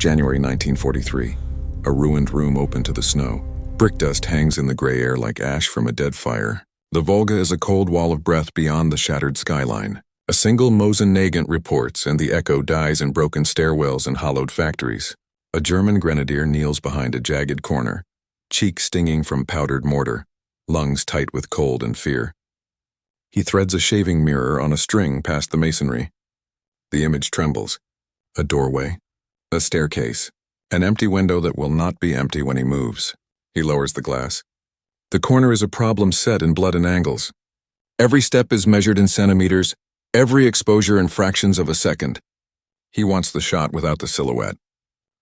January 1943. A ruined room open to the snow. Brick dust hangs in the gray air like ash from a dead fire. The Volga is a cold wall of breath beyond the shattered skyline. A single Mosin Nagant reports, and the echo dies in broken stairwells and hollowed factories. A German grenadier kneels behind a jagged corner, cheek stinging from powdered mortar, lungs tight with cold and fear. He threads a shaving mirror on a string past the masonry. The image trembles. A doorway, a staircase, an empty window that will not be empty when he moves. He lowers the glass. The corner is a problem set in blood and angles. Every step is measured in centimeters, every exposure in fractions of a second. He wants the shot without the silhouette.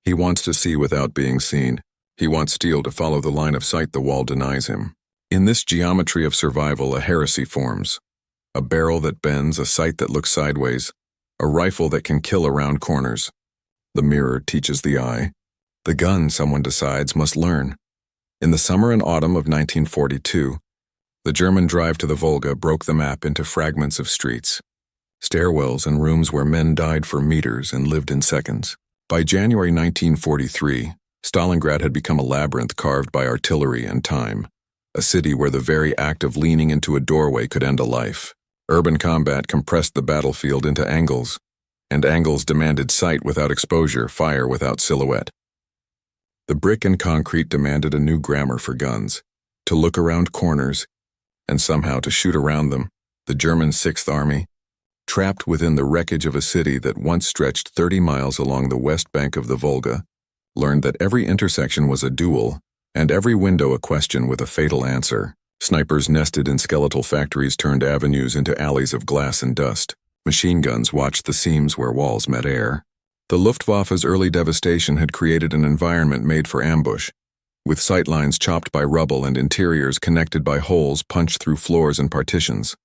He wants to see without being seen. He wants steel to follow the line of sight the wall denies him. In this geometry of survival, a heresy forms. A barrel that bends, a sight that looks sideways, a rifle that can kill around corners. The mirror teaches the eye. The gun, someone decides, must learn. In the summer and autumn of 1942, the German drive to the Volga broke the map into fragments of streets, stairwells and rooms where men died for meters and lived in seconds. By January 1943, Stalingrad had become a labyrinth carved by artillery and time, a city where the very act of leaning into a doorway could end a life. Urban combat compressed the battlefield into angles, and angles demanded sight without exposure, fire without silhouette. The brick and concrete demanded a new grammar for guns, to look around corners, and somehow to shoot around them. The German Sixth Army, trapped within the wreckage of a city that once stretched 30 miles along the west bank of the Volga, learned that every intersection was a duel, and every window a question with a fatal answer. Snipers nested in skeletal factories turned avenues into alleys of glass and dust. Machine guns watched the seams where walls met air. The Luftwaffe's early devastation had created an environment made for ambush, with sightlines chopped by rubble and interiors connected by holes punched through floors and partitions.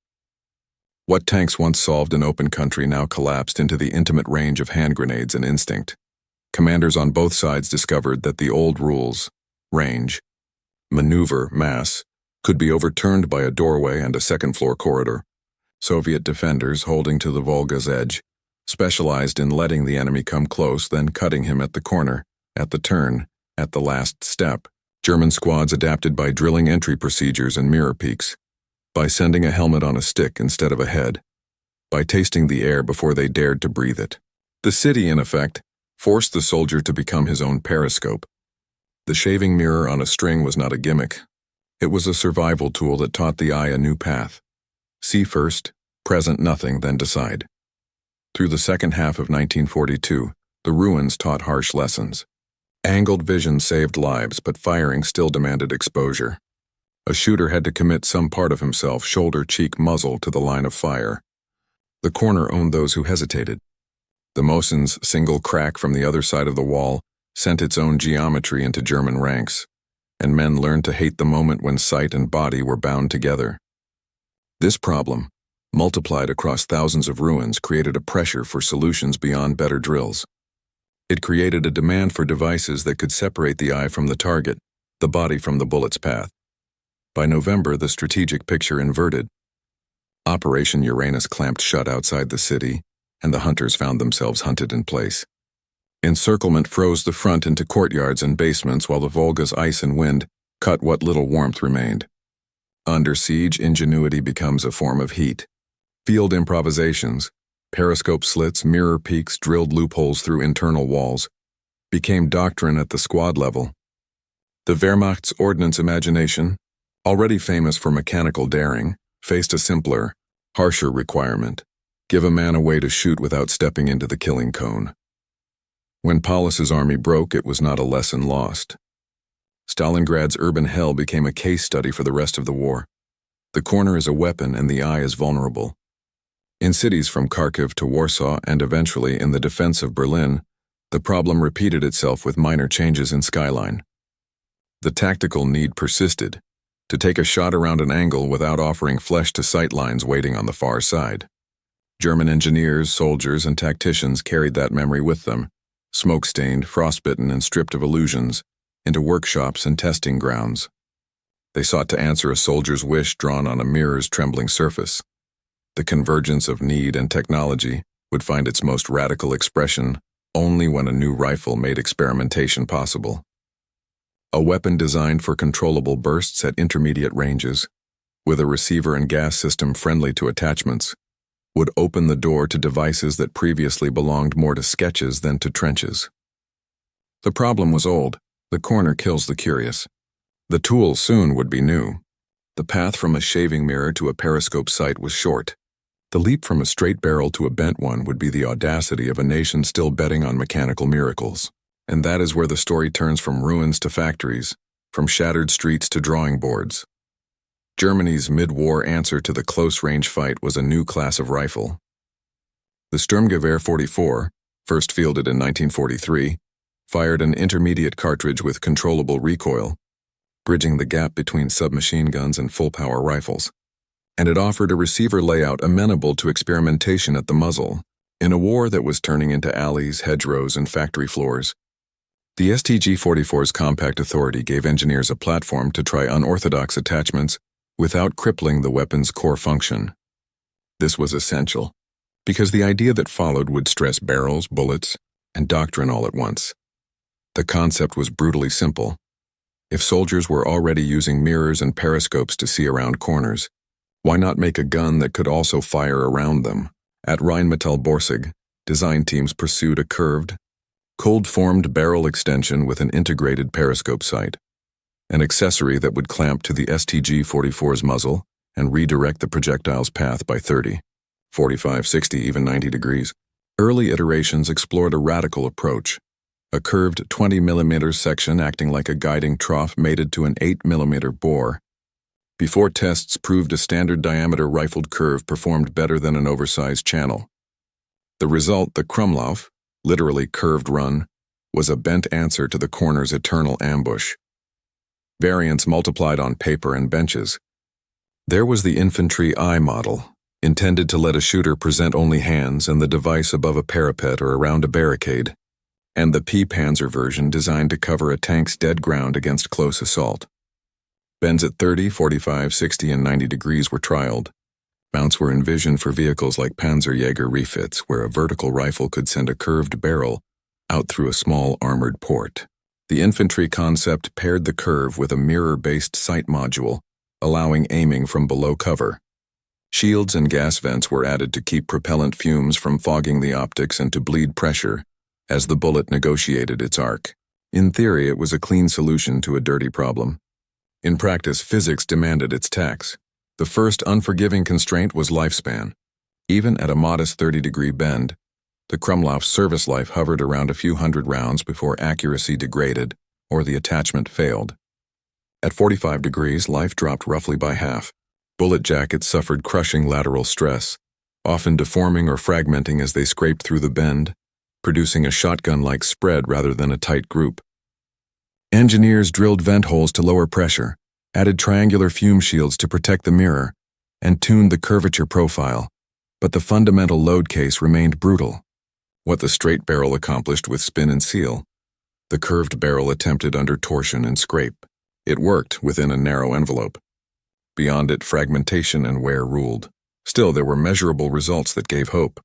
What tanks once solved in open country now collapsed into the intimate range of hand grenades and instinct. Commanders on both sides discovered that the old rules, range, maneuver, mass, could be overturned by a doorway and a second-floor corridor. Soviet defenders, holding to the Volga's edge, specialized in letting the enemy come close, then cutting him at the corner, at the turn, at the last step. German squads adapted by drilling entry procedures and mirror peaks, by sending a helmet on a stick instead of a head, by tasting the air before they dared to breathe it. The city, in effect, forced the soldier to become his own periscope. The shaving mirror on a string was not a gimmick. It was a survival tool that taught the eye a new path. See first, present nothing, then decide. Through the second half of 1942, the ruins taught harsh lessons. Angled vision saved lives, but firing still demanded exposure. A shooter had to commit some part of himself, shoulder, cheek, muzzle, to the line of fire. The corner owned those who hesitated. The Mosin's single crack from the other side of the wall sent its own geometry into German ranks, and men learned to hate the moment when sight and body were bound together. This problem, multiplied across thousands of ruins, created a pressure for solutions beyond better drills. It created a demand for devices that could separate the eye from the target, the body from the bullet's path. By November, the strategic picture inverted. Operation Uranus clamped shut outside the city, and the hunters found themselves hunted in place. Encirclement froze the front into courtyards and basements while the Volga's ice and wind cut what little warmth remained. Under siege, ingenuity becomes a form of heat. Field improvisations, periscope slits, mirror peaks, drilled loopholes through internal walls, became doctrine at the squad level. The Wehrmacht's ordnance imagination, already famous for mechanical daring, faced a simpler, harsher requirement: give a man a way to shoot without stepping into the killing cone. When Paulus's army broke, it was not a lesson lost. Stalingrad's urban hell became a case study for the rest of the war. The corner is a weapon and the eye is vulnerable. In cities from Kharkiv to Warsaw and eventually in the defense of Berlin, the problem repeated itself with minor changes in skyline. The tactical need persisted, to take a shot around an angle without offering flesh to sightlines waiting on the far side. German engineers, soldiers, and tacticians carried that memory with them, smoke-stained, frostbitten, and stripped of illusions, into workshops and testing grounds. They sought to answer a soldier's wish drawn on a mirror's trembling surface. The convergence of need and technology would find its most radical expression only when a new rifle made experimentation possible. A weapon designed for controllable bursts at intermediate ranges, with a receiver and gas system friendly to attachments, would open the door to devices that previously belonged more to sketches than to trenches. The problem was old. The corner kills the curious. The tool soon would be new. The path from a shaving mirror to a periscope sight was short. The leap from a straight barrel to a bent one would be the audacity of a nation still betting on mechanical miracles. And that is where the story turns from ruins to factories, from shattered streets to drawing boards. Germany's mid-war answer to the close-range fight was a new class of rifle. The Sturmgewehr 44, first fielded in 1943, fired an intermediate cartridge with controllable recoil, bridging the gap between submachine guns and full-power rifles. And it offered a receiver layout amenable to experimentation at the muzzle, in a war that was turning into alleys, hedgerows, and factory floors. The STG-44's compact authority gave engineers a platform to try unorthodox attachments without crippling the weapon's core function. This was essential, because the idea that followed would stress barrels, bullets, and doctrine all at once. The concept was brutally simple. If soldiers were already using mirrors and periscopes to see around corners, why not make a gun that could also fire around them? At Rheinmetall-Borsig, design teams pursued a curved, cold-formed barrel extension with an integrated periscope sight, an accessory that would clamp to the STG-44's muzzle and redirect the projectile's path by 30, 45, 60, even 90 degrees. Early iterations explored a radical approach, a curved 20mm section acting like a guiding trough mated to an 8mm bore, before tests proved a standard diameter rifled curve performed better than an oversized channel. The result, the Krummlauf, literally curved run, was a bent answer to the corner's eternal ambush. Variants multiplied on paper and benches. There was the infantry I model, intended to let a shooter present only hands and the device above a parapet or around a barricade, and the P-Panzer version designed to cover a tank's dead ground against close assault. Bends at 30, 45, 60, and 90 degrees were trialed. Mounts were envisioned for vehicles like Panzerjäger refits, where a vertical rifle could send a curved barrel out through a small armored port. The infantry concept paired the curve with a mirror-based sight module, allowing aiming from below cover. Shields and gas vents were added to keep propellant fumes from fogging the optics and to bleed pressure as the bullet negotiated its arc. In theory, it was a clean solution to a dirty problem. In practice, physics demanded its tax. The first unforgiving constraint was lifespan. Even at a modest 30-degree bend, the Krummlauf's service life hovered around a few hundred rounds before accuracy degraded or the attachment failed. At 45 degrees, life dropped roughly by half. Bullet jackets suffered crushing lateral stress, often deforming or fragmenting as they scraped through the bend, producing a shotgun-like spread rather than a tight group. Engineers drilled vent holes to lower pressure, added triangular fume shields to protect the mirror, and tuned the curvature profile, but the fundamental load case remained brutal. What the straight barrel accomplished with spin and seal, the curved barrel attempted under torsion and scrape. It worked within a narrow envelope. Beyond it, fragmentation and wear ruled. Still, there were measurable results that gave hope.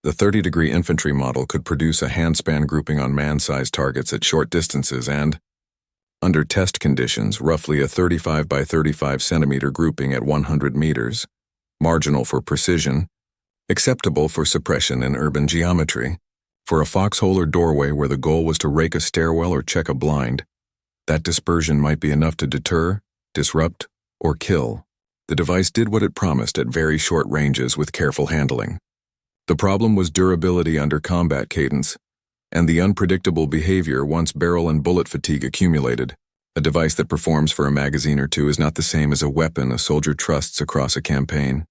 The 30-degree infantry model could produce a handspan grouping on man-sized targets at short distances and, under test conditions, roughly a 35 by 35 centimeter grouping at 100 meters, marginal for precision, acceptable for suppression in urban geometry. For a foxhole or doorway where the goal was to rake a stairwell or check a blind, that dispersion might be enough to deter, disrupt, or kill. The device did what it promised at very short ranges with careful handling. The problem was durability under combat cadence, and the unpredictable behavior once barrel and bullet fatigue accumulated. A device that performs for a magazine or two is not the same as a weapon a soldier trusts across a campaign.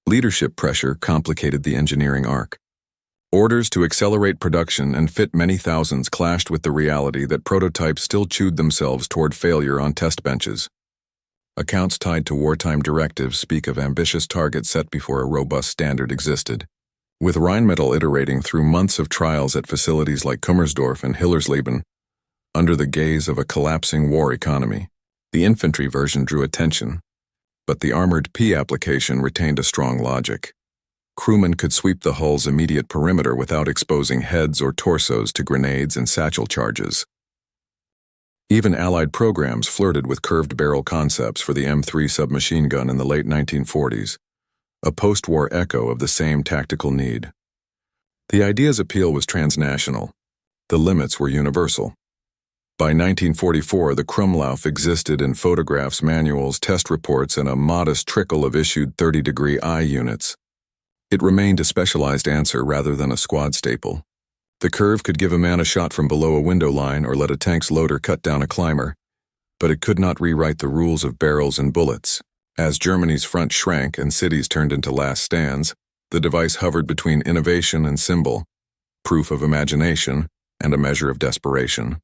Leadership pressure complicated the engineering arc. Orders to accelerate production and fit many thousands clashed with the reality that prototypes still chewed themselves toward failure on test benches. Accounts tied to wartime directives speak of ambitious targets set before a robust standard existed. With Rheinmetall iterating through months of trials at facilities like Kummersdorf and Hillersleben, under the gaze of a collapsing war economy, the infantry version drew attention, but the armored P application retained a strong logic. Crewmen could sweep the hull's immediate perimeter without exposing heads or torsos to grenades and satchel charges. Even Allied programs flirted with curved barrel concepts for the M3 submachine gun in the late 1940s, a post-war echo of the same tactical need. The idea's appeal was transnational. The limits were universal. By 1944, the Krummlauf existed in photographs, manuals, test reports, and a modest trickle of issued 30°I units. It remained a specialized answer rather than a squad staple. The curve could give a man a shot from below a window line or let a tank's loader cut down a climber, but it could not rewrite the rules of barrels and bullets. As Germany's front shrank and cities turned into last stands, the device hovered between innovation and symbol, proof of imagination, and a measure of desperation.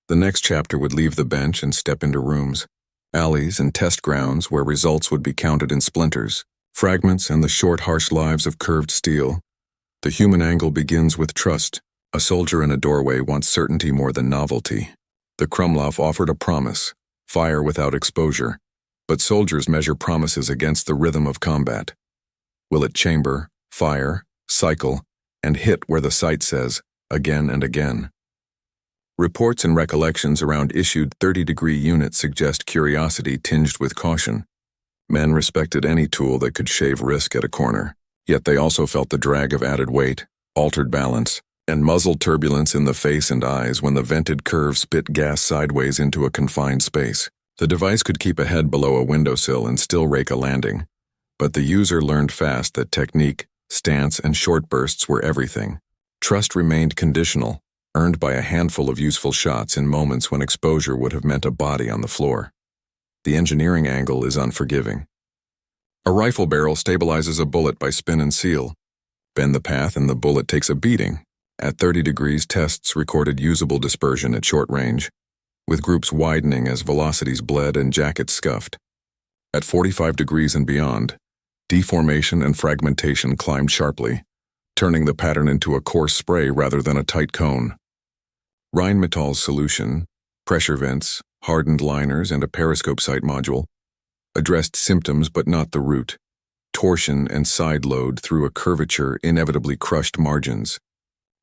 The next chapter would leave the bench and step into rooms, alleys and test grounds where results would be counted in splinters, fragments, and the short, harsh lives of curved steel. The human angle begins with trust. A soldier in a doorway wants certainty more than novelty. The Krummlauf offered a promise, fire without exposure, but soldiers measure promises against the rhythm of combat. Will it chamber, fire, cycle, and hit where the sight says, again and again? Reports and recollections around issued 30° units suggest curiosity tinged with caution. Men respected any tool that could shave risk at a corner, yet they also felt the drag of added weight, altered balance, and muzzle turbulence in the face and eyes when the vented curve spit gas sideways into a confined space. The device could keep a head below a windowsill and still rake a landing, but the user learned fast that technique, stance, and short bursts were everything. Trust remained conditional, earned by a handful of useful shots in moments when exposure would have meant a body on the floor. The engineering angle is unforgiving. A rifle barrel stabilizes a bullet by spin and seal. Bend the path and the bullet takes a beating. At 30°, tests recorded usable dispersion at short range, with groups widening as velocities bled and jackets scuffed. At 45° and beyond, deformation and fragmentation climbed sharply, turning the pattern into a coarse spray rather than a tight cone. Rheinmetall's solution, pressure vents, hardened liners, and a periscope sight module, addressed symptoms but not the root. Torsion and side load through a curvature inevitably crushed margins.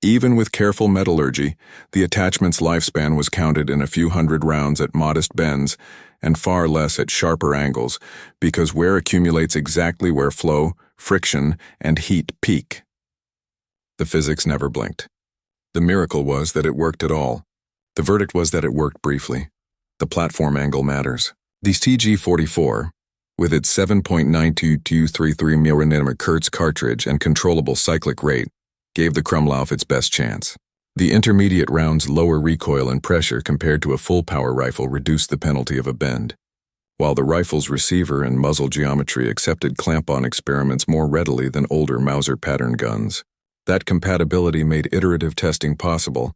Even with careful metallurgy, the attachment's lifespan was counted in a few hundred rounds at modest bends and far less at sharper angles, because wear accumulates exactly where flow, friction, and heat peak. The physics never blinked. The miracle was that it worked at all. The verdict was that it worked briefly. The platform angle matters. The CG-44, with its 7.92233 mm Hertz cartridge and controllable cyclic rate, gave the Krummlauf its best chance. The intermediate round's lower recoil and pressure compared to a full-power rifle reduced the penalty of a bend, while the rifle's receiver and muzzle geometry accepted clamp-on experiments more readily than older Mauser pattern guns. That compatibility made iterative testing possible.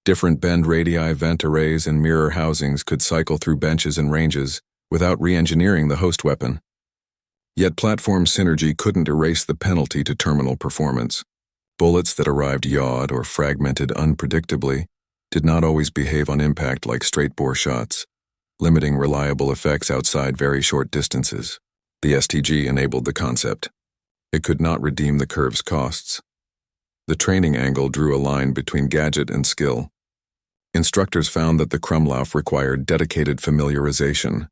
Different bend radii, vent arrays, and mirror housings could cycle through benches and ranges without re-engineering the host weapon. Yet platform synergy couldn't erase the penalty to terminal performance. Bullets that arrived yawed or fragmented unpredictably did not always behave on impact like straight-bore shots, limiting reliable effects outside very short distances. The STG enabled the concept. It could not redeem the curve's costs. The training angle drew a line between gadget and skill. Instructors found that the Krummlauf required dedicated familiarization,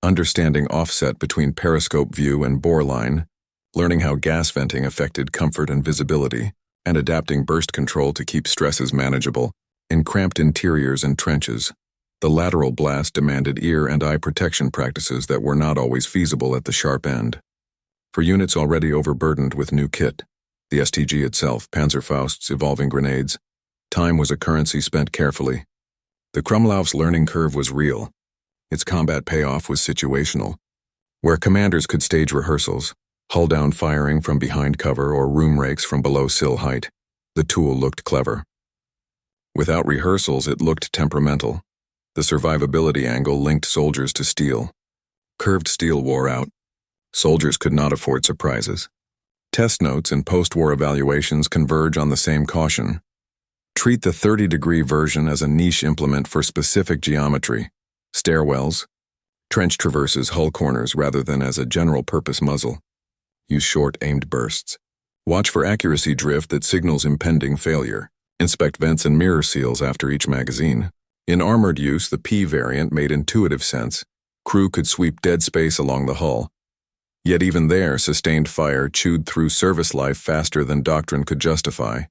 understanding offset between periscope view and bore line, learning how gas venting affected comfort and visibility, and adapting burst control to keep stresses manageable. In cramped interiors and trenches, the lateral blast demanded ear and eye protection practices that were not always feasible at the sharp end. For units already overburdened with new kit, the STG itself, Panzerfaust's evolving grenades, time was a currency spent carefully. The Krummlauf's learning curve was real. Its combat payoff was situational. Where commanders could stage rehearsals, hull-down firing from behind cover or room rakes from below sill height, the tool looked clever. Without rehearsals, it looked temperamental. The survivability angle linked soldiers to steel. Curved steel wore out. Soldiers could not afford surprises. Test notes and post-war evaluations converge on the same caution. Treat the 30° version as a niche implement for specific geometry, stairwells, trench traverses, hull corners, rather than as a general-purpose muzzle. Use short, aimed bursts. Watch for accuracy drift that signals impending failure. Inspect vents and mirror seals after each magazine. In armored use, the P variant made intuitive sense. Crew could sweep dead space along the hull. Yet even there, sustained fire chewed through service life faster than doctrine could justify.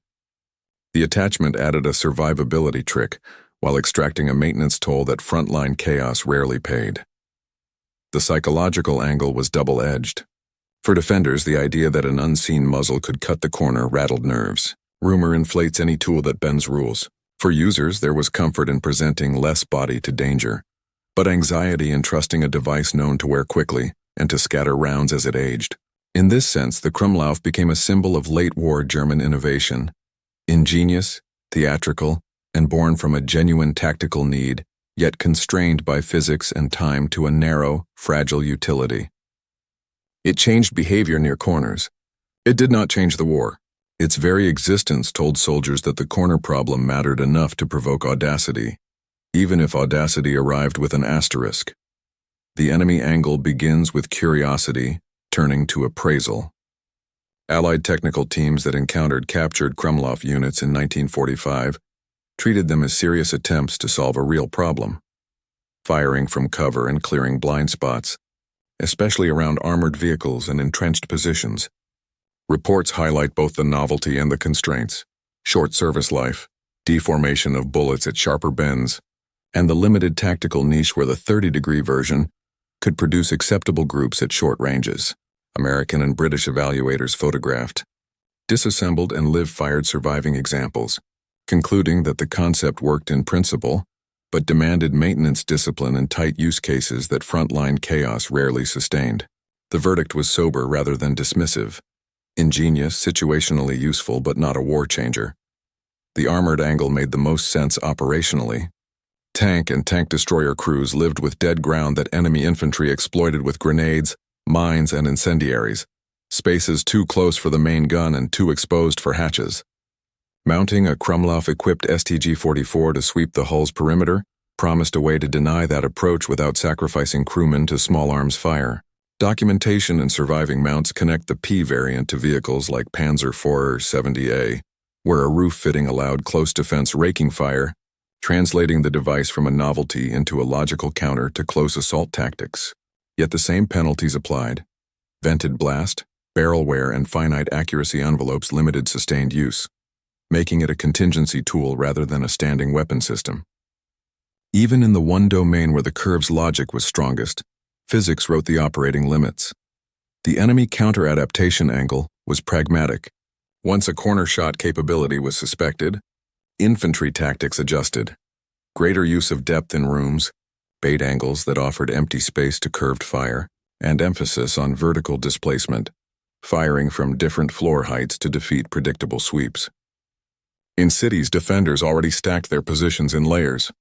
The attachment added a survivability trick, while extracting a maintenance toll that frontline chaos rarely paid. The psychological angle was double-edged. For defenders, the idea that an unseen muzzle could cut the corner rattled nerves. Rumor inflates any tool that bends rules. For users, there was comfort in presenting less body to danger, but anxiety in trusting a device known to wear quickly and to scatter rounds as it aged. In this sense, the Krummlauf became a symbol of late-war German innovation, ingenious, theatrical, and born from a genuine tactical need, yet constrained by physics and time to a narrow, fragile utility. It changed behavior near corners. It did not change the war. Its very existence told soldiers that the corner problem mattered enough to provoke audacity, even if audacity arrived with an asterisk. The enemy angle begins with curiosity, turning to appraisal. Allied technical teams that encountered captured Krummlauf units in 1945 treated them as serious attempts to solve a real problem, firing from cover and clearing blind spots, especially around armored vehicles and entrenched positions. Reports highlight both the novelty and the constraints: short service life, deformation of bullets at sharper bends, and the limited tactical niche where the 30-degree version could produce acceptable groups at short ranges. American and British evaluators photographed, disassembled and live-fired surviving examples, concluding that the concept worked in principle, but demanded maintenance discipline and tight use cases that frontline chaos rarely sustained. The verdict was sober rather than dismissive. Ingenious, situationally useful, but not a war changer. The armored angle made the most sense operationally. Tank and tank destroyer crews lived with dead ground that enemy infantry exploited with grenades, mines, and incendiaries, spaces too close for the main gun and too exposed for hatches. Mounting a Krummlauf-equipped STG-44 to sweep the hull's perimeter promised a way to deny that approach without sacrificing crewmen to small arms fire. Documentation and surviving mounts connect the P variant to vehicles like Panzer IV 70A, where a roof fitting allowed close defense raking fire, translating the device from a novelty into a logical counter to close assault tactics. Yet the same penalties applied. Vented blast, barrel wear, and finite accuracy envelopes limited sustained use, making it a contingency tool rather than a standing weapon system. Even in the one domain where the curve's logic was strongest, physics wrote the operating limits. The enemy counter-adaptation angle was pragmatic. Once a corner shot capability was suspected, infantry tactics adjusted. Greater use of depth in rooms, bait angles that offered empty space to curved fire, and emphasis on vertical displacement, firing from different floor heights to defeat predictable sweeps. In cities, defenders already stacked their positions in layers.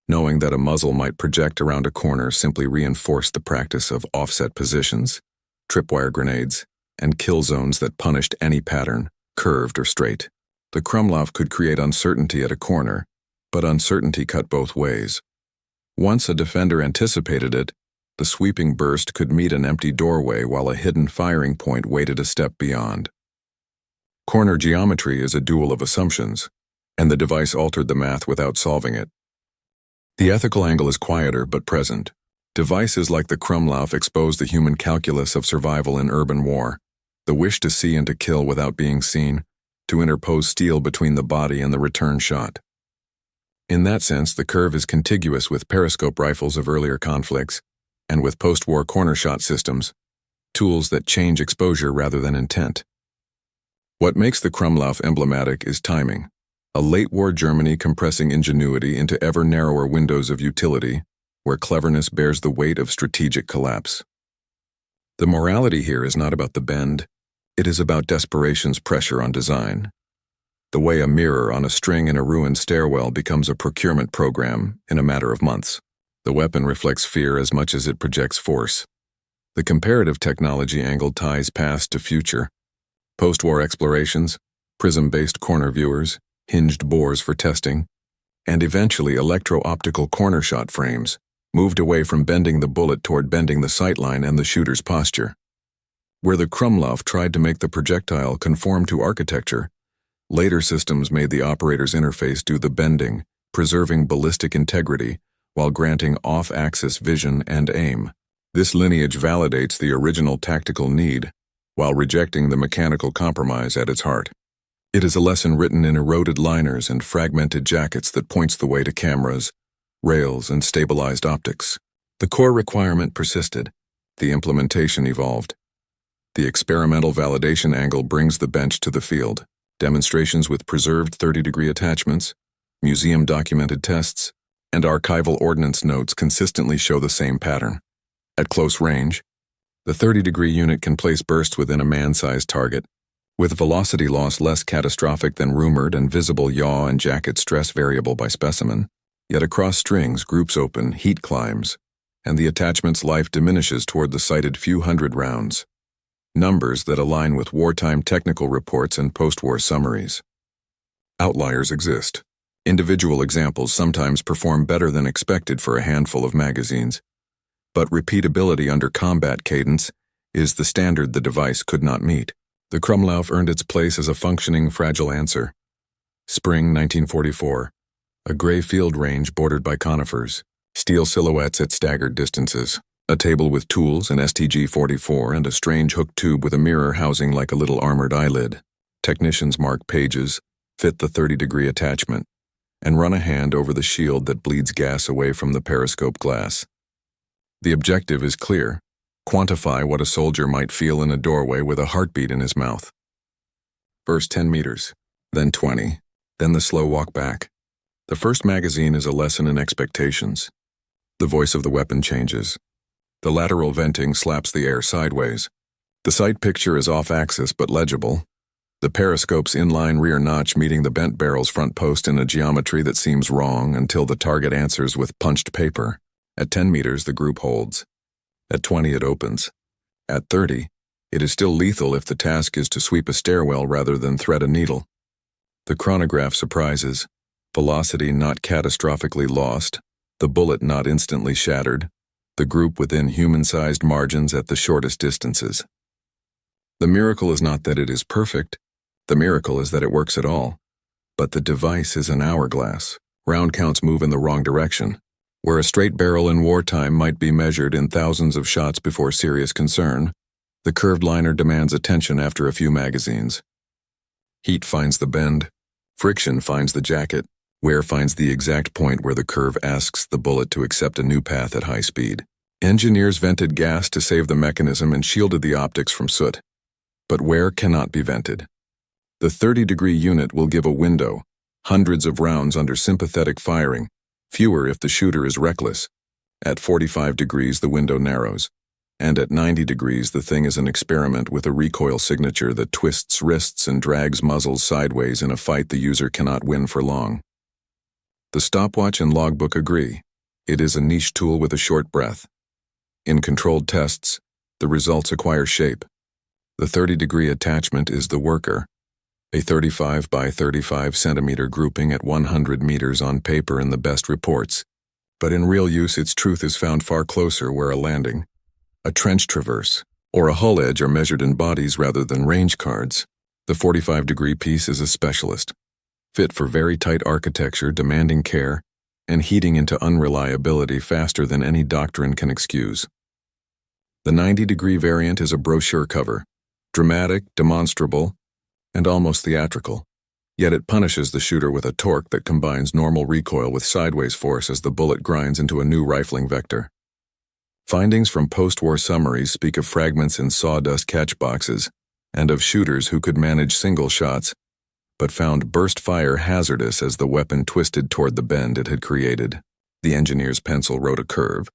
Knowing that a muzzle might project around a corner simply reinforced the practice of offset positions, tripwire grenades, and kill zones that punished any pattern, curved or straight. The Krummlauf could create uncertainty at a corner, but uncertainty cut both ways. Once a defender anticipated it, the sweeping burst could meet an empty doorway while a hidden firing point waited a step beyond. Corner geometry is a duel of assumptions, and the device altered the math without solving it. The ethical angle is quieter but present. Devices like the Krummlauf expose the human calculus of survival in urban war, the wish to see and to kill without being seen, to interpose steel between the body and the return shot. In that sense, the curve is contiguous with periscope rifles of earlier conflicts, and with post-war corner shot systems, tools that change exposure rather than intent. What makes the Krummlauf emblematic is timing. A late-war Germany compressing ingenuity into ever narrower windows of utility, where cleverness bears the weight of strategic collapse. The morality here is not about the bend, it is about desperation's pressure on design. The way a mirror on a string in a ruined stairwell becomes a procurement program in a matter of months. The weapon reflects fear as much as it projects force. The comparative technology angle ties past to future. Post-war explorations, prism-based corner viewers, hinged bores for testing, and eventually electro-optical corner shot frames moved away from bending the bullet toward bending the sightline and the shooter's posture. Where the Krummlauf tried to make the projectile conform to architecture, later systems made the operator's interface do the bending, preserving ballistic integrity while granting off-axis vision and aim. This lineage validates the original tactical need while rejecting the mechanical compromise at its heart. It is a lesson written in eroded liners and fragmented jackets that points the way to cameras, rails, and stabilized optics. The core requirement persisted. The implementation evolved. The experimental validation angle brings the bench to the field. Demonstrations with preserved 30-degree attachments, museum-documented tests, and archival ordnance notes consistently show the same pattern. At close range, the 30-degree unit can place bursts within a man-sized target, with velocity loss less catastrophic than rumored and visible yaw and jacket stress variable by specimen. Yet across strings, groups open, heat climbs, and the attachment's life diminishes toward the cited few hundred rounds. Numbers that align with wartime technical reports and post-war summaries. Outliers exist. Individual examples sometimes perform better than expected for a handful of magazines, but repeatability under combat cadence is the standard the device could not meet. The Krummlauf earned its place as a functioning, fragile answer. Spring 1944. A gray field range bordered by conifers, steel silhouettes at staggered distances. A table with tools, an STG-44, and a strange hooked tube with a mirror housing like a little armored eyelid. Technicians mark pages, fit the 30-degree attachment, and run a hand over the shield that bleeds gas away from the periscope glass. The objective is clear. Quantify what a soldier might feel in a doorway with a heartbeat in his mouth. First 10 meters, then 20, then the slow walk back. The first magazine is a lesson in expectations. The voice of the weapon changes. The lateral venting slaps the air sideways. The sight picture is off-axis but legible. The periscope's inline rear notch meeting the bent barrel's front post in a geometry that seems wrong until the target answers with punched paper. At 10 meters, the group holds. At 20, it opens. At 30, it is still lethal if the task is to sweep a stairwell rather than thread a needle. The chronograph surprises. Velocity not catastrophically lost. The bullet not instantly shattered. The group within human-sized margins at the shortest distances. The miracle is not that it is perfect. The miracle is that it works at all. But the device is an hourglass. Round counts move in the wrong direction. Where a straight barrel in wartime might be measured in thousands of shots before serious concern, the curved liner demands attention after a few magazines. Heat finds the bend. Friction finds the jacket. Wear finds the exact point where the curve asks the bullet to accept a new path at high speed. Engineers vented gas to save the mechanism and shielded the optics from soot. But wear cannot be vented. The 30-degree unit will give a window, hundreds of rounds under sympathetic firing, fewer if the shooter is reckless. At 45 degrees, the window narrows, and at 90 degrees, the thing is an experiment with a recoil signature that twists wrists and drags muzzles sideways in a fight the user cannot win for long. The stopwatch and logbook agree. It is a niche tool with a short breath. In controlled tests, the results acquire shape. The 30-degree attachment is the worker, a 35 by 35 centimeter grouping at 100 meters on paper in the best reports, but in real use its truth is found far closer where a landing, a trench traverse, or a hull edge are measured in bodies rather than range cards. The 45-degree piece is a specialist, fit for very tight architecture demanding care and heating into unreliability faster than any doctrine can excuse. The 90-degree variant is a brochure cover, dramatic, demonstrable, and almost theatrical, yet it punishes the shooter with a torque that combines normal recoil with sideways force as the bullet grinds into a new rifling vector. Findings from post-war summaries speak of fragments in sawdust catch boxes and of shooters who could manage single shots, but found burst fire hazardous as the weapon twisted toward the bend it had created. The engineer's pencil wrote a curve.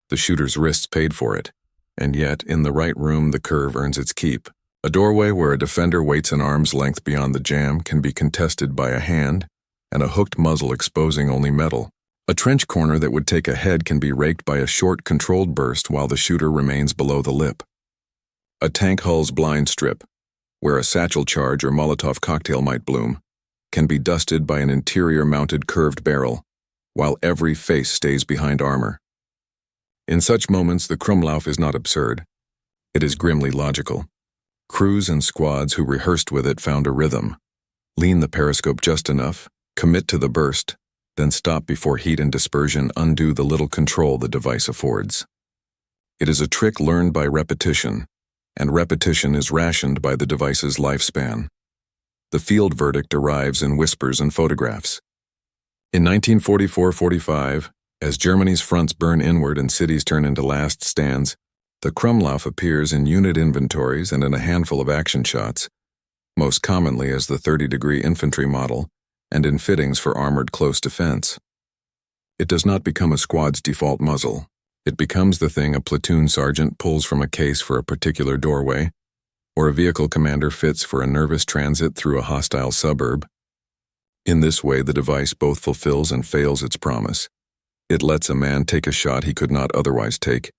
The shooter's wrists paid for it. And yet, in the right room, the curve earns its keep. A doorway where a defender waits an arm's length beyond the jamb can be contested by a hand, and a hooked muzzle exposing only metal. A trench corner that would take a head can be raked by a short, controlled burst while the shooter remains below the lip. A tank hull's blind strip, where a satchel charge or Molotov cocktail might bloom, can be dusted by an interior-mounted curved barrel, while every face stays behind armor. In such moments, the Krummlauf is not absurd. It is grimly logical. Crews and squads who rehearsed with it found a rhythm. Lean the periscope just enough, commit to the burst, then stop before heat and dispersion undo the little control the device affords. It is a trick learned by repetition, and repetition is rationed by the device's lifespan. The field verdict arrives in whispers and photographs. In 1944-45, as Germany's fronts burn inward and cities turn into last stands, the Krummlauf appears in unit inventories and in a handful of action shots, most commonly as the 30-degree infantry model, and in fittings for armored close defense. It does not become a squad's default muzzle. It becomes the thing a platoon sergeant pulls from a case for a particular doorway, or a vehicle commander fits for a nervous transit through a hostile suburb. In this way, the device both fulfills and fails its promise. It lets a man take a shot he could not otherwise take,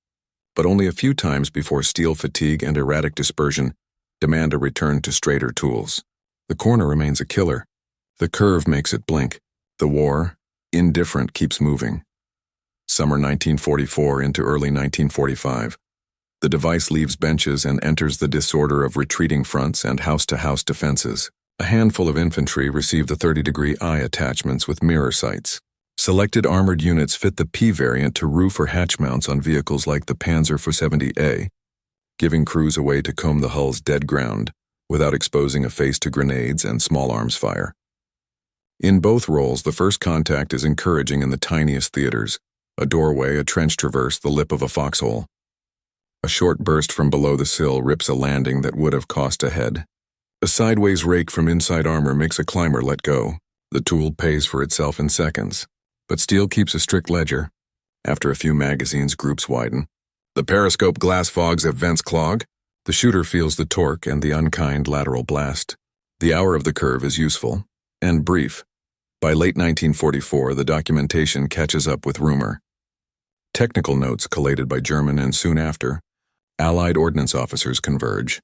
but only a few times before steel fatigue and erratic dispersion demand a return to straighter tools. The corner remains a killer. The curve makes it blink. The war, indifferent, keeps moving. Summer 1944 into early 1945. The device leaves benches and enters the disorder of retreating fronts and house-to-house defenses. A handful of infantry receive the 30-degree eye attachments with mirror sights. Selected armored units fit the P variant to roof or hatch mounts on vehicles like the Panzer IV-70A, giving crews a way to comb the hull's dead ground without exposing a face to grenades and small arms fire. In both roles, the first contact is encouraging in the tiniest theaters: a doorway, a trench traverse, the lip of a foxhole. A short burst from below the sill rips a landing that would have cost a head. A sideways rake from inside armor makes a climber let go. The tool pays for itself in seconds. But steel keeps a strict ledger. After a few magazines, groups widen. The periscope glass fogs at vents clog. The shooter feels the torque and the unkind lateral blast. The hour of the curve is useful and brief. By late 1944, the documentation catches up with rumor. Technical notes collated by German and soon after, Allied ordnance officers converge.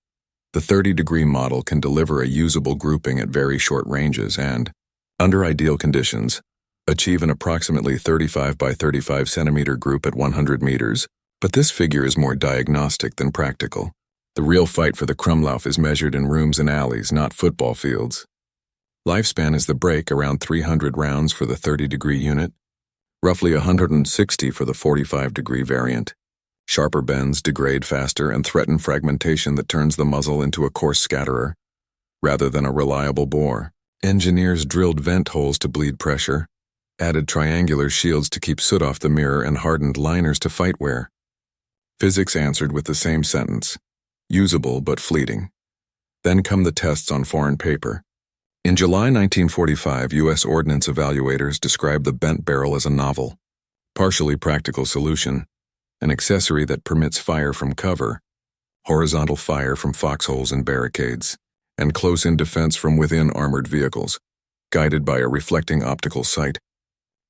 The 30-degree model can deliver a usable grouping at very short ranges and, under ideal conditions, achieve an approximately 35 by 35 centimeter group at 100 meters, but this figure is more diagnostic than practical. The real fight for the Krummlauf is measured in rooms and alleys, not football fields. Lifespan is the break, around 300 rounds for the 30-degree unit, roughly 160 for the 45-degree variant. Sharper bends degrade faster and threaten fragmentation that turns the muzzle into a coarse scatterer, rather than a reliable bore. Engineers drilled vent holes to bleed pressure, added triangular shields to keep soot off the mirror, and hardened liners to fight wear. Physics answered with the same sentence: usable but fleeting. Then come the tests on foreign paper. In July 1945, U.S. ordnance evaluators described the bent barrel as a novel, partially practical solution, an accessory that permits fire from cover, horizontal fire from foxholes and barricades, and close-in defense from within armored vehicles, guided by a reflecting optical sight.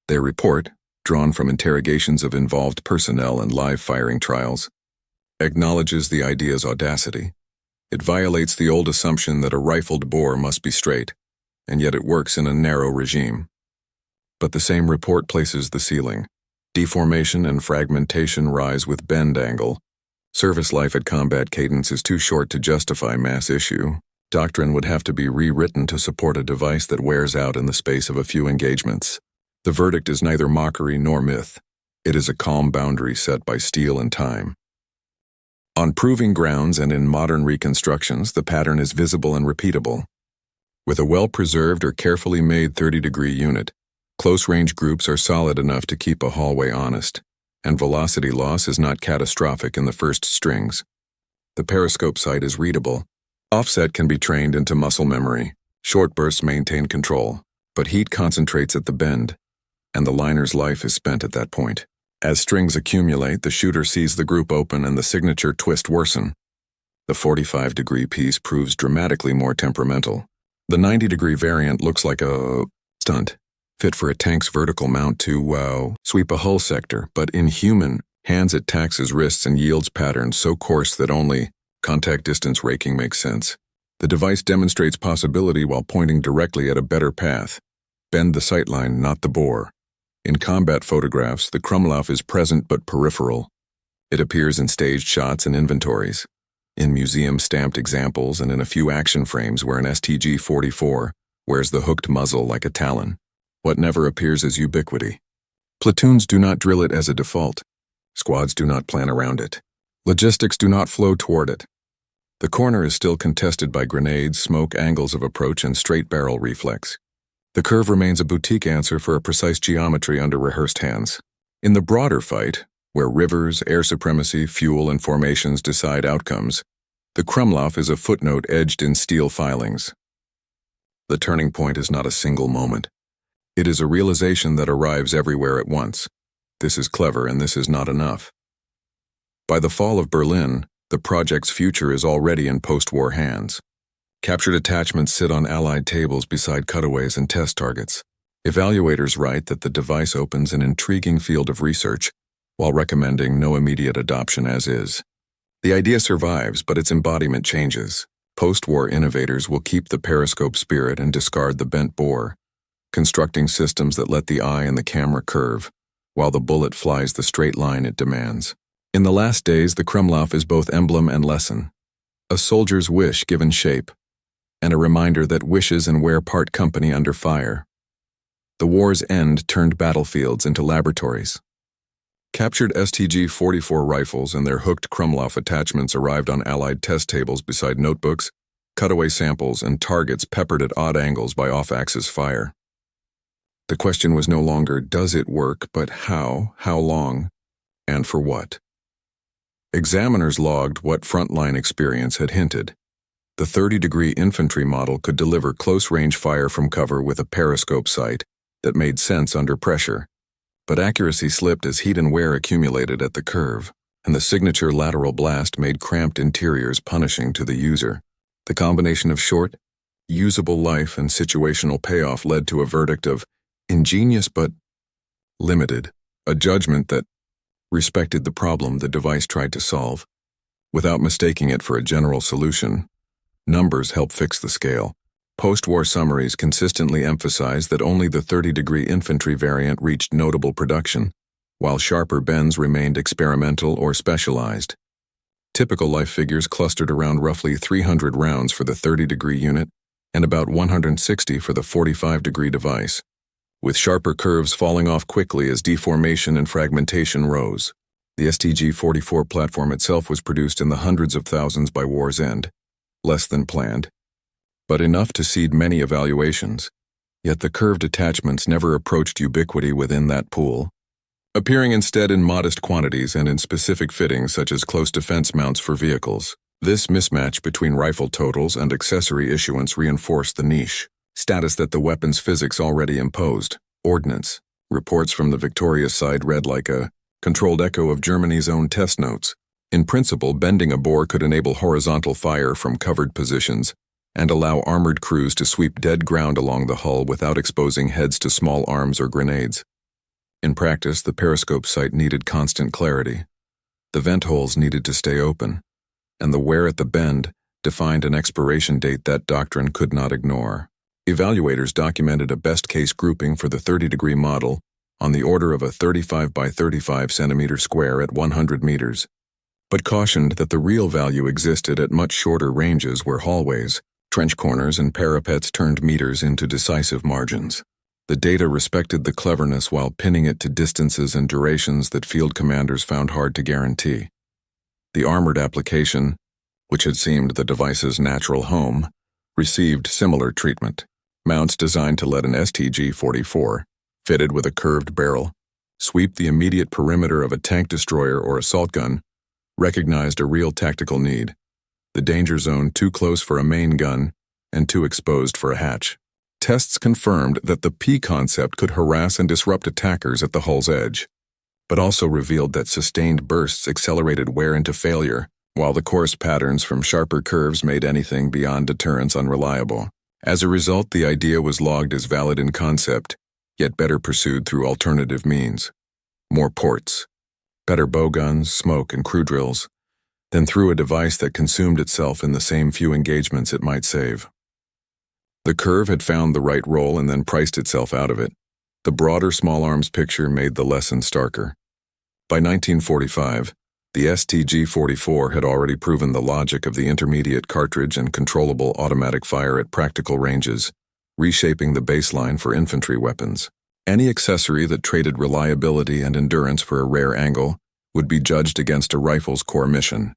Their report, drawn from interrogations of involved personnel and live firing trials, acknowledges the idea's audacity. It violates the old assumption that a rifled bore must be straight, and yet it works in a narrow regime. But the same report places the ceiling. Deformation and fragmentation rise with bend angle. Service life at combat cadence is too short to justify mass issue. Doctrine would have to be rewritten to support a device that wears out in the space of a few engagements. The verdict is neither mockery nor myth. It is a calm boundary set by steel and time. On proving grounds and in modern reconstructions, the pattern is visible and repeatable. With a well-preserved or carefully made 30-degree unit, close-range groups are solid enough to keep a hallway honest, and velocity loss is not catastrophic in the first strings. The periscope sight is readable. Offset can be trained into muscle memory. Short bursts maintain control, but heat concentrates at the bend, and the liner's life is spent at that point. As strings accumulate, the shooter sees the group open and the signature twist worsen. The 45-degree piece proves dramatically more temperamental. The 90-degree variant looks like a stunt, fit for a tank's vertical mount to, sweep a hull sector, but inhuman. Hands it taxes wrists and yields patterns so coarse that only contact distance raking makes sense. The device demonstrates possibility while pointing directly at a better path. Bend the sightline, not the bore. In combat photographs, the Krummlauf is present but peripheral. It appears in staged shots and inventories. in museum-stamped examples and in a few action frames where an STG-44 wears the hooked muzzle like a talon. What never appears is ubiquity. Platoons do not drill it as a default. Squads do not plan around it. Logistics do not flow toward it. The corner is still contested by grenades, smoke, angles of approach, and straight barrel reflex. The curve remains a boutique answer for a precise geometry under rehearsed hands. In the broader fight, where rivers, air supremacy, fuel, and formations decide outcomes, the Krummlauf is a footnote edged in steel filings. The turning point is not a single moment. It is a realization that arrives everywhere at once. This is clever and this is not enough. By the fall of Berlin, the project's future is already in post-war hands. Captured attachments sit on Allied tables beside cutaways and test targets. Evaluators write that the device opens an intriguing field of research, while recommending no immediate adoption as is. The idea survives, but its embodiment changes. Post-war innovators will keep the periscope spirit and discard the bent bore, constructing systems that let the eye and the camera curve, while the bullet flies the straight line it demands. In the last days, the Krummlauf is both emblem and lesson, a soldier's wish given shape, and a reminder that wishes and wear part company under fire. The war's end turned battlefields into laboratories. Captured STG-44 rifles and their hooked Krummlauf attachments arrived on Allied test tables beside notebooks, cutaway samples, and targets peppered at odd angles by off-axis fire. The question was no longer, does it work, but how long, and for what? Examiners logged what frontline experience had hinted. The 30-degree infantry model could deliver close-range fire from cover with a periscope sight that made sense under pressure. But accuracy slipped as heat and wear accumulated at the curve, and the signature lateral blast made cramped interiors punishing to the user. The combination of short, usable life and situational payoff led to a verdict of ingenious but limited, a judgment that respected the problem the device tried to solve, without mistaking it for a general solution. Numbers help fix the scale. Post-war summaries consistently emphasize that only the 30-degree infantry variant reached notable production, while sharper bends remained experimental or specialized. Typical life figures clustered around roughly 300 rounds for the 30-degree unit and about 160 for the 45-degree device, with sharper curves falling off quickly as deformation and fragmentation rose. The STG-44 platform itself was produced in the hundreds of thousands by war's end, less than planned, but enough to seed many evaluations. Yet the curved attachments never approached ubiquity within that pool, appearing instead in modest quantities and in specific fittings such as close defense mounts for vehicles. This mismatch between rifle totals and accessory issuance reinforced the niche status that the weapon's physics already imposed. Ordnance. Reports from the victorious side read like a controlled echo of Germany's own test notes. In principle, bending a bore could enable horizontal fire from covered positions and allow armored crews to sweep dead ground along the hull without exposing heads to small arms or grenades. In practice, the periscope sight needed constant clarity. The vent holes needed to stay open, and the wear at the bend defined an expiration date that doctrine could not ignore. Evaluators documented a best-case grouping for the 30-degree model on the order of a 35 by 35 centimeter square at 100 meters, but cautioned that the real value existed at much shorter ranges where hallways, trench corners, and parapets turned meters into decisive margins. The data respected the cleverness while pinning it to distances and durations that field commanders found hard to guarantee. The armored application, which had seemed the device's natural home, received similar treatment. Mounts designed to let an STG-44, fitted with a curved barrel, sweep the immediate perimeter of a tank destroyer or assault gun, recognized a real tactical need: the danger zone too close for a main gun and too exposed for a hatch. Tests confirmed that the P concept could harass and disrupt attackers at the hull's edge, but also revealed that sustained bursts accelerated wear into failure, while the course patterns from sharper curves made anything beyond deterrence unreliable. As a result, the idea was logged as valid in concept, yet better pursued through alternative means. More ports, better bow guns, smoke, and crew drills, then through a device that consumed itself in the same few engagements it might save. The curve had found the right role and then priced itself out of it. The broader small arms picture made the lesson starker. By 1945, The STG-44 had already proven the logic of the intermediate cartridge and controllable automatic fire at practical ranges, reshaping the baseline for infantry weapons. Any accessory that traded reliability and endurance for a rare angle would be judged against a rifle's core mission.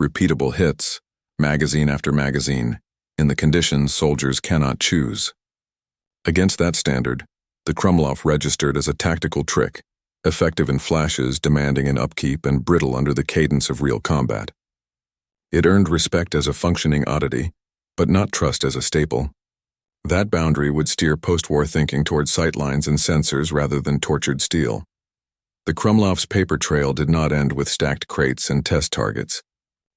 Repeatable hits, magazine after magazine, in the conditions soldiers cannot choose. Against that standard, the Krummlauf registered as a tactical trick, effective in flashes demanding an upkeep and brittle under the cadence of real combat. It earned respect as a functioning oddity, but not trust as a staple. That boundary would steer post-war thinking toward sightlines and sensors rather than tortured steel. The Krummlauf's paper trail did not end with stacked crates and test targets.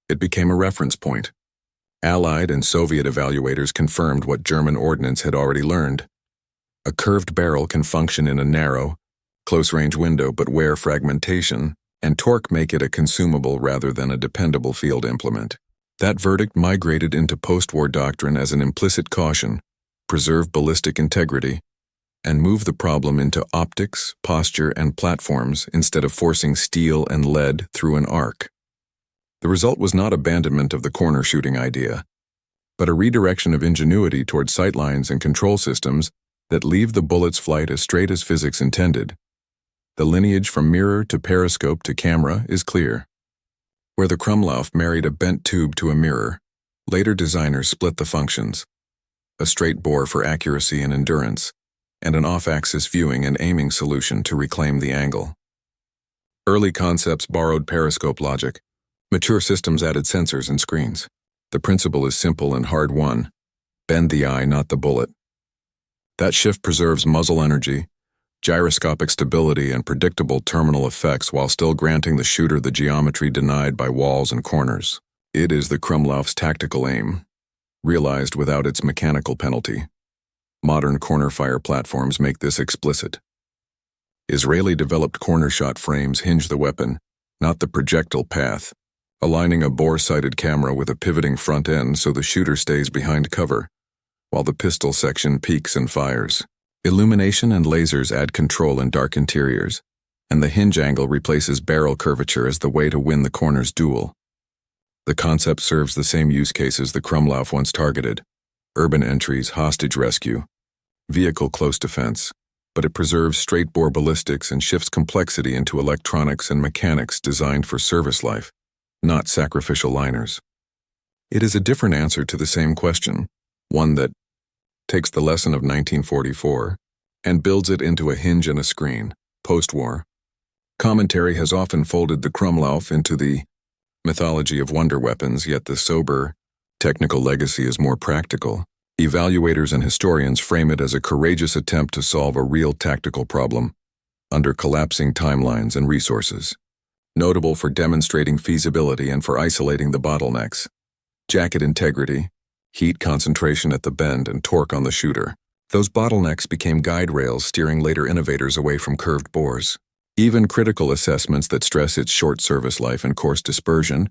It became a reference point. Allied and Soviet evaluators confirmed what German ordnance had already learned. A curved barrel can function in a narrow, close-range window, but where fragmentation and torque make it a consumable rather than a dependable field implement. That verdict migrated into post-war doctrine as an implicit caution: preserve ballistic integrity, and move the problem into optics, posture, and platforms instead of forcing steel and lead through an arc. The result was not abandonment of the corner shooting idea, but a redirection of ingenuity toward sightlines and control systems that leave the bullet's flight as straight as physics intended. The lineage from mirror to periscope to camera is clear. Where the Krummlauf married a bent tube to a mirror, later designers split the functions: a straight bore for accuracy and endurance, and an off-axis viewing and aiming solution to reclaim the angle. Early concepts borrowed periscope logic. Mature systems added sensors and screens. The principle is simple and hard-won: bend the eye, not the bullet. That shift preserves muzzle energy, gyroscopic stability, and predictable terminal effects while still granting the shooter the geometry denied by walls and corners. It is the Krummlauf's tactical aim, realized without its mechanical penalty. Modern corner fire platforms make this explicit. Israeli-developed corner shot frames hinge the weapon, not the projectile path, aligning a bore-sighted camera with a pivoting front end so the shooter stays behind cover, while the pistol section peaks and fires. Illumination and lasers add control in dark interiors, and the hinge angle replaces barrel curvature as the way to win the corner's duel. The concept serves the same use cases the Krummlauf once targeted: urban entries, hostage rescue, vehicle close defense, but it preserves straight-bore ballistics and shifts complexity into electronics and mechanics designed for service life, not sacrificial liners. It is a different answer to the same question, one that takes the lesson of 1944 and builds it into a hinge and a screen. Post-war commentary has often folded the Krummlauf into the mythology of wonder weapons, yet the sober, technical legacy is more practical. Evaluators and historians frame it as a courageous attempt to solve a real tactical problem under collapsing timelines and resources, notable for demonstrating feasibility and for isolating the bottlenecks: jacket integrity, heat concentration at the bend, and torque on the shooter. Those bottlenecks became guide rails steering later innovators away from curved bores. Even critical assessments that stress its short service life and coarse dispersion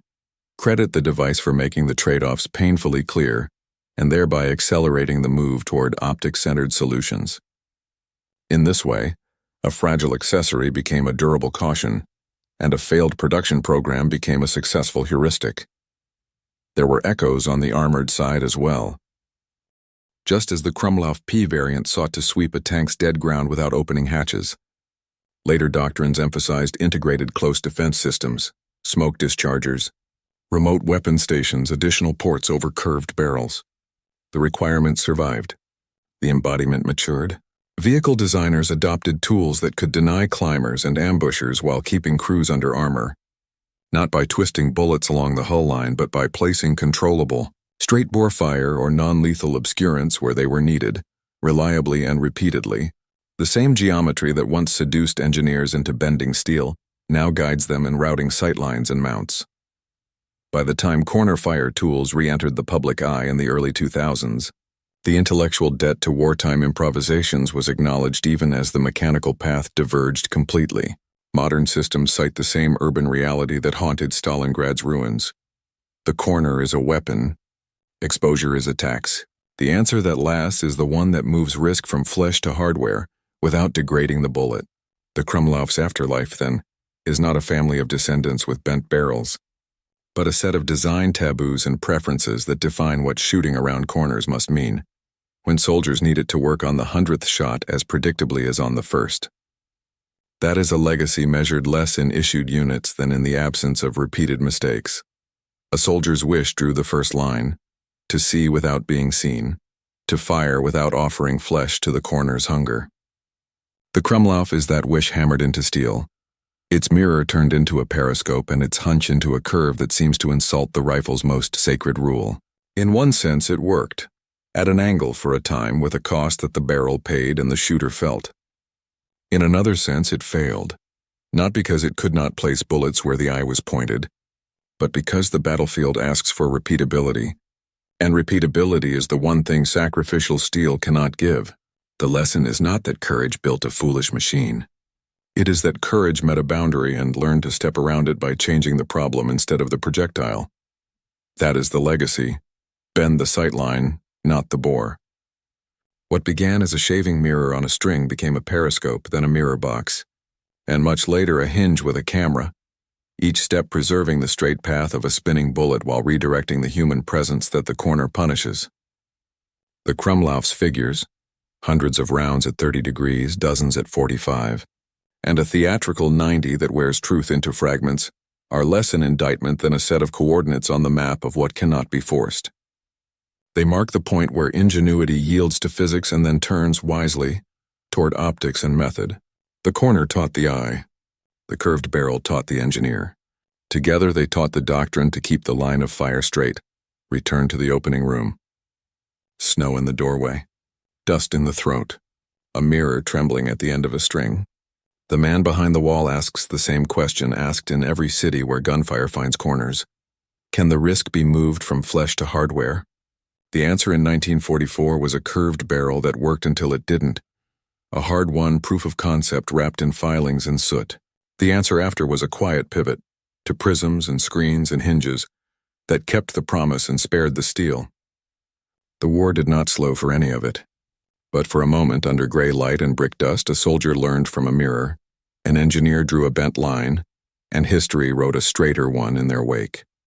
credit the device for making the trade-offs painfully clear and thereby accelerating the move toward optic-centered solutions. In this way, a fragile accessory became a durable caution, and a failed production program became a successful heuristic. There were echoes on the armored side as well. Just as the Krummlauf P variant sought to sweep a tank's dead ground without opening hatches, later doctrines emphasized integrated close defense systems, smoke dischargers, remote weapon stations, additional ports over curved barrels. The requirements survived. The embodiment matured. Vehicle designers adopted tools that could deny climbers and ambushers while keeping crews under armor, not by twisting bullets along the hull line, but by placing controllable, straight-bore fire or non-lethal obscurants where they were needed, reliably and repeatedly. The same geometry that once seduced engineers into bending steel now guides them in routing sightlines and mounts. By the time corner fire tools re-entered the public eye in the early 2000s, the intellectual debt to wartime improvisations was acknowledged even as the mechanical path diverged completely. Modern systems cite the same urban reality that haunted Stalingrad's ruins. The corner is a weapon. Exposure is a tax. The answer that lasts is the one that moves risk from flesh to hardware without degrading the bullet. The Krummlauf's afterlife, then, is not a family of descendants with bent barrels, but a set of design taboos and preferences that define what shooting around corners must mean, when soldiers need it to work on the 100th shot as predictably as on the first. That is a legacy measured less in issued units than in the absence of repeated mistakes. A soldier's wish drew the first line: to see without being seen, to fire without offering flesh to the corner's hunger. The Krummlauf is that wish hammered into steel, its mirror turned into a periscope and its hunch into a curve that seems to insult the rifle's most sacred rule. In one sense, it worked, at an angle for a time with a cost that the barrel paid and the shooter felt. In another sense, it failed, not because it could not place bullets where the eye was pointed, but because the battlefield asks for repeatability, and repeatability is the one thing sacrificial steel cannot give. The lesson is not that courage built a foolish machine. It is that courage met a boundary and learned to step around it by changing the problem instead of the projectile. That is the legacy. Bend the sightline, not the bore. What began as a shaving mirror on a string became a periscope, then a mirror box, and much later a hinge with a camera, each step preserving the straight path of a spinning bullet while redirecting the human presence that the corner punishes. The Krummlauf's figures, hundreds of rounds at 30 degrees, dozens at 45, and a theatrical 90 that wears truth into fragments, are less an indictment than a set of coordinates on the map of what cannot be forced. They mark the point where ingenuity yields to physics and then turns wisely toward optics and method. The corner taught the eye. The curved barrel taught the engineer. Together they taught the doctrine to keep the line of fire straight. Return to the opening room. Snow in the doorway. Dust in the throat. A mirror trembling at the end of a string. The man behind the wall asks the same question asked in every city where gunfire finds corners. Can the risk be moved from flesh to hardware? The answer in 1944 was a curved barrel that worked until it didn't. A hard-won proof of concept wrapped in filings and soot. The answer after was a quiet pivot, to prisms and screens and hinges, that kept the promise and spared the steel. The war did not slow for any of it. But for a moment, under gray light and brick dust, a soldier learned from a mirror, an engineer drew a bent line, and history wrote a straighter one in their wake.